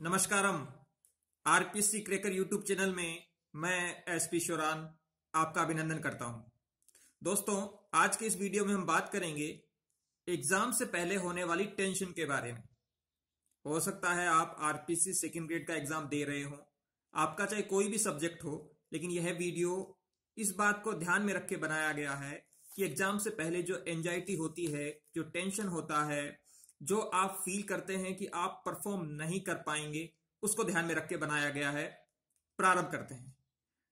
नमस्कारम। RPC cracker YouTube channel में मैं SP Sheoran आपका अभिनंदन करता हूं। दोस्तों, आज के इस वीडियो में हम बात करेंगे एग्जाम से पहले होने वाली टेंशन के बारे में। हो सकता है आप आरपीसी सेकंड ग्रेड का एग्जाम दे रहे हो, आपका चाहे कोई भी सब्जेक्ट हो, लेकिन यह वीडियो इस बात को ध्यान में रख के बनाया गया है कि एग्जाम से पहले जो एंजाइटी होती है, जो टेंशन होता है, जो आप फील करते हैं कि आप परफॉर्म नहीं कर पाएंगे, उसको ध्यान में रख के बनाया गया है। प्रारंभ करते हैं।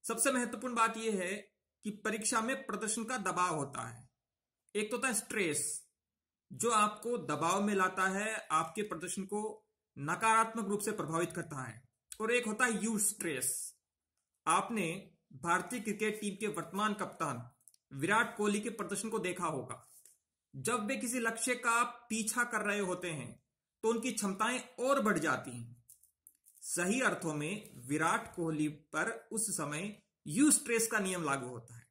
सबसे महत्वपूर्ण बात यह है कि परीक्षा में प्रदर्शन का दबाव होता है। एक तो होता है स्ट्रेस, जो आपको दबाव में लाता है, आपके प्रदर्शन को नकारात्मक रूप से प्रभावित करता है, और एक होता है यू स्ट्रेस। आपने भारतीय क्रिकेट टीम के वर्तमान कप्तान विराट कोहली के प्रदर्शन को देखा होगा। जब वे किसी लक्ष्य का पीछा कर रहे होते हैं तो उनकी क्षमताएं और बढ़ जाती हैं। सही अर्थों में विराट कोहली पर उस समय यू स्ट्रेस का नियम लागू होता है।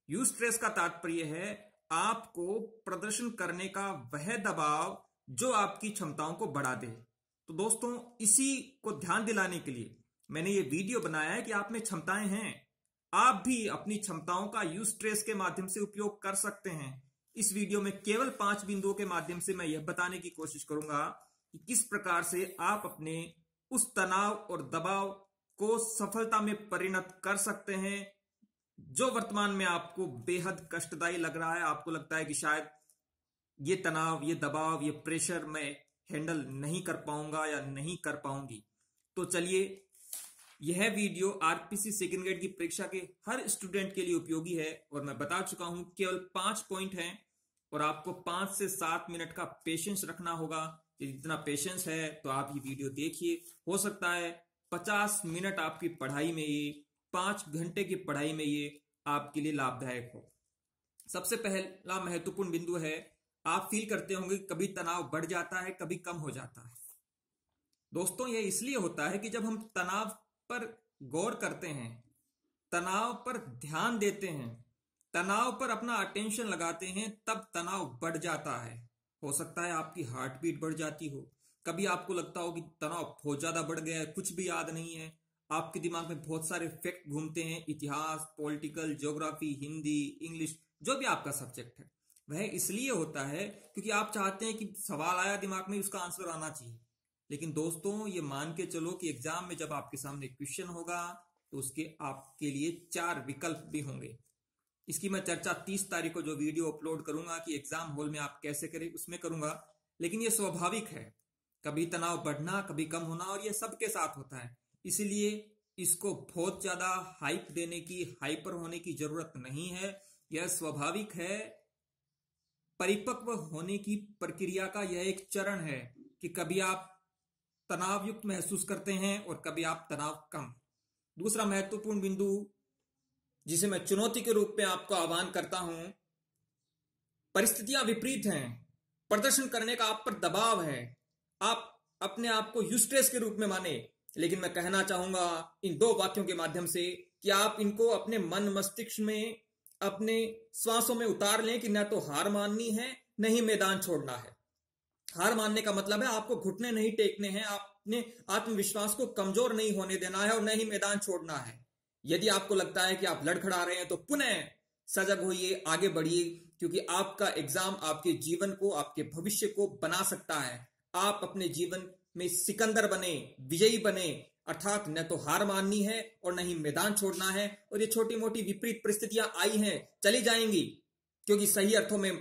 यू स्ट्रेस का तात्पर्य है आपको प्रदर्शन करने का वह दबाव जो आपकी क्षमताओं को बढ़ा दे। तो दोस्तों, इसी को ध्यान दिलाने के लिए मैंने ये वीडियो बनाया है कि आप में क्षमताएं हैं, आप भी अपनी क्षमताओं का यू स्ट्रेस के माध्यम से उपयोग कर सकते हैं। इस वीडियो में केवल 5 बिंदुओं के माध्यम से मैं यह बताने की कोशिश करूंगा कि किस प्रकार से आप अपने उस तनाव और दबाव को सफलता में परिणत कर सकते हैं जो वर्तमान में आपको बेहद कष्टदायी लग रहा है। आपको लगता है कि शायद ये तनाव, ये दबाव, ये प्रेशर मैं हैंडल नहीं कर पाऊंगा या नहीं कर पाऊंगी। तो चलिए, यह वीडियो आरपीसी सेकंड ग्रेड की परीक्षा के हर स्टूडेंट के लिए उपयोगी है, और मैं बता चुका हूं केवल 5 पॉइंट हैं, और आपको 5 से 7 मिनट का पेशेंस रखना होगा। इतना पेशेंस है तो आप ये वीडियो देखिए। हो सकता है 50 मिनट आपकी पढ़ाई में, ये 5 घंटे की पढ़ाई में ये आपके लिए लाभदायक हो। सबसे पहला महत्वपूर्ण बिंदु है, आप फील करते होंगे कभी तनाव बढ़ जाता है, कभी कम हो जाता है। दोस्तों, यह इसलिए होता है कि जब हम तनाव पर गौर करते हैं, तनाव पर ध्यान देते हैं, तनाव पर अपना अटेंशन लगाते हैं, तब तनाव बढ़ जाता है। हो सकता है आपकी हार्ट बीट बढ़ जाती हो, कभी आपको लगता हो कि तनाव बहुत ज्यादा बढ़ गया है, कुछ भी याद नहीं है, आपके दिमाग में बहुत सारे फैक्ट घूमते हैं, इतिहास, पॉलिटिकल, ज्योग्राफी, हिंदी, इंग्लिश, जो भी आपका सब्जेक्ट है। वह इसलिए होता है क्योंकि आप चाहते हैं कि सवाल आया दिमाग में, उसका आंसर आना चाहिए। लेकिन दोस्तों, ये मान के चलो कि एग्जाम में जब आपके सामने क्वेश्चन होगा तो उसके आपके लिए 4 विकल्प भी होंगे। इसकी मैं चर्चा 30 तारीख को जो वीडियो अपलोड करूंगा कि एग्जाम हॉल में आप कैसे करें, उसमें करूंगा। लेकिन ये स्वाभाविक है, कभी तनाव बढ़ना, कभी कम होना, और ये सबके साथ होता है। इसलिए इसको बहुत ज्यादा हाइप देने की, हाइपर होने की जरूरत नहीं है। यह स्वाभाविक है। परिपक्व होने की प्रक्रिया का यह एक चरण है कि कभी आप तनाव युक्त महसूस करते हैं और कभी आप तनाव कम। दूसरा महत्वपूर्ण बिंदु, जिसे मैं चुनौती के रूप में आपको आह्वान करता हूं, परिस्थितियां विपरीत हैं, प्रदर्शन करने का आप पर दबाव है, आप अपने आप को यूस्ट्रेस के रूप में माने। लेकिन मैं कहना चाहूंगा इन 2 वाक्यों के माध्यम से कि आप इनको अपने मन मस्तिष्क में, अपने श्वासों में उतार लें कि न तो हार माननी है, न ही मैदान छोड़ना है। हार मानने का मतलब है आपको घुटने नहीं टेकने हैं, आपने आत्मविश्वास को कमजोर नहीं होने देना है, और न ही मैदान छोड़ना है। यदि आपको लगता है कि आप लड़खड़ा रहे हैं तो पुनः सजग होइए, आगे बढ़िए, क्योंकि आपका एग्जाम आपके जीवन को, आपके भविष्य को बना सकता है। आप अपने जीवन में सिकंदर बने, विजयी बने, अर्थात न तो हार माननी है और न ही मैदान छोड़ना है। और ये छोटी मोटी विपरीत परिस्थितियां आई हैं, चली जाएंगी, क्योंकि सही अर्थों में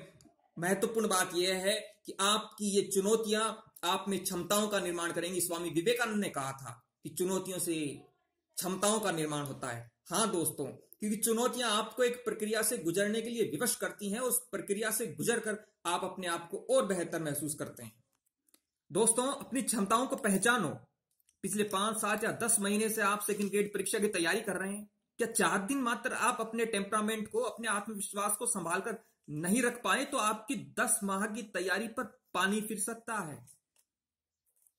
महत्वपूर्ण बात यह है कि आपकी ये चुनौतियां आप में क्षमताओं का निर्माण करेंगी। स्वामी विवेकानंद ने कहा था कि चुनौतियों से क्षमताओं का निर्माण होता है। हाँ दोस्तों, क्योंकि चुनौतियां आपको एक प्रक्रिया से गुजरने के लिए विवश करती हैं, उस प्रक्रिया से गुजरकर आप अपने आप को और बेहतर महसूस करते हैं। दोस्तों, अपनी क्षमताओं को पहचानो। पिछले 5, 7 या 10 महीने से आप सेकंड ग्रेड परीक्षा की तैयारी कर रहे हैं। क्या 4 दिन मात्र आप अपने टेम्परामेंट को, अपने आत्मविश्वास को संभाल कर नहीं रख पाए तो आपकी 10 माह की तैयारी पर पानी फिर सकता है।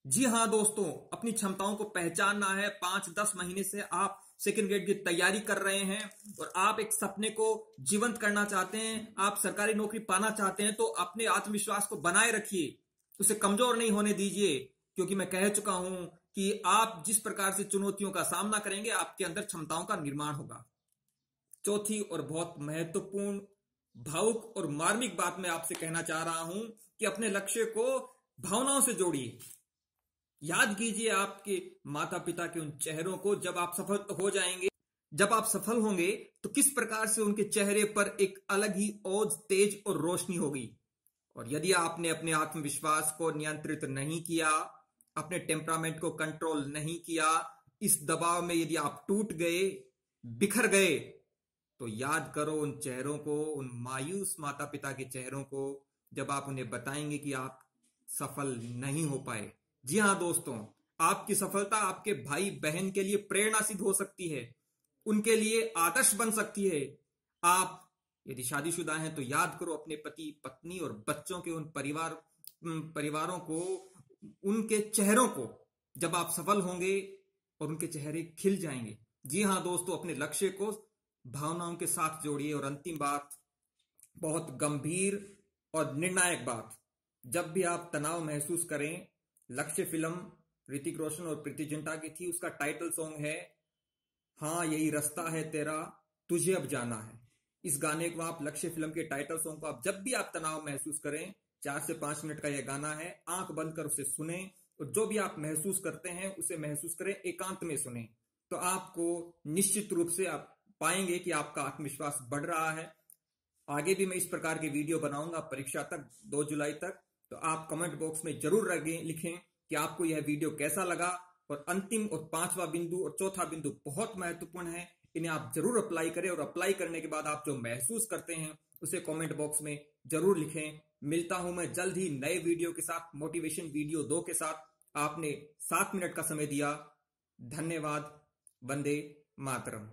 जी हां दोस्तों, अपनी क्षमताओं को पहचानना है। 5-10 महीने से आप सेकंड ग्रेड की तैयारी कर रहे हैं और आप एक सपने को जीवंत करना चाहते हैं, आप सरकारी नौकरी पाना चाहते हैं, तो अपने आत्मविश्वास को बनाए रखिए, उसे कमजोर नहीं होने दीजिए। क्योंकि मैं कह चुका हूं कि आप जिस प्रकार से चुनौतियों का सामना करेंगे आपके अंदर क्षमताओं का निर्माण होगा। चौथी और बहुत महत्वपूर्ण, भावुक और मार्मिक बात मैं आपसे कहना चाह रहा हूं कि अपने लक्ष्य को भावनाओं से जोड़िए। याद कीजिए आपके माता पिता के उन चेहरों को जब आप सफल हो जाएंगे, जब आप सफल होंगे तो किस प्रकार से उनके चेहरे पर एक अलग ही ओज, तेज और रोशनी होगी। और यदि आपने अपने आत्मविश्वास को नियंत्रित नहीं किया, अपने टेम्परामेंट को कंट्रोल नहीं किया, इस दबाव में यदि आप टूट गए, बिखर गए, तो याद करो उन चेहरों को, उन मायूस माता पिता के चेहरों को, जब आप उन्हें बताएंगे कि आप सफल नहीं हो पाए। जी हां दोस्तों, आपकी सफलता आपके भाई बहन के लिए प्रेरणा सिद्ध हो सकती है, उनके लिए आदर्श बन सकती है। आप यदि शादीशुदा हैं तो याद करो अपने पति, पत्नी और बच्चों के उन परिवारों को, उनके चेहरों को, जब आप सफल होंगे और उनके चेहरे खिल जाएंगे। जी हां दोस्तों, अपने लक्ष्य को भावनाओं के साथ जोड़िए। और अंतिम बात, बहुत गंभीर और निर्णायक बात, जब भी आप तनाव महसूस करें, लक्ष्य फिल्म ऋतिक रोशन और प्रीति जिंटा की थी, उसका टाइटल सॉन्ग है हाँ यही रास्ता है तेरा, तुझे अब जाना है। इस गाने को आप, लक्ष्य फिल्म के टाइटल सॉन्ग को आप जब भी आप तनाव महसूस करें, 4 से 5 मिनट का यह गाना है, आंख बंद कर उसे सुने और जो भी आप महसूस करते हैं उसे महसूस करें, एकांत में सुने, तो आपको निश्चित रूप से आप पाएंगे कि आपका आत्मविश्वास बढ़ रहा है। आगे भी मैं इस प्रकार के वीडियो बनाऊंगा परीक्षा तक, 2 जुलाई तक। तो आप कमेंट बॉक्स में जरूर लिखें कि आपको यह वीडियो कैसा लगा। और अंतिम और 5वां बिंदु और चौथा बिंदु बहुत महत्वपूर्ण है, इन्हें आप जरूर अप्लाई करें। और अप्लाई करने के बाद आप जो महसूस करते हैं उसे कमेंट बॉक्स में जरूर लिखें। मिलता हूं मैं जल्द ही नए वीडियो के साथ, मोटिवेशन वीडियो 2 के साथ। आपने 7 मिनट का समय दिया, धन्यवाद। वंदे मातरम।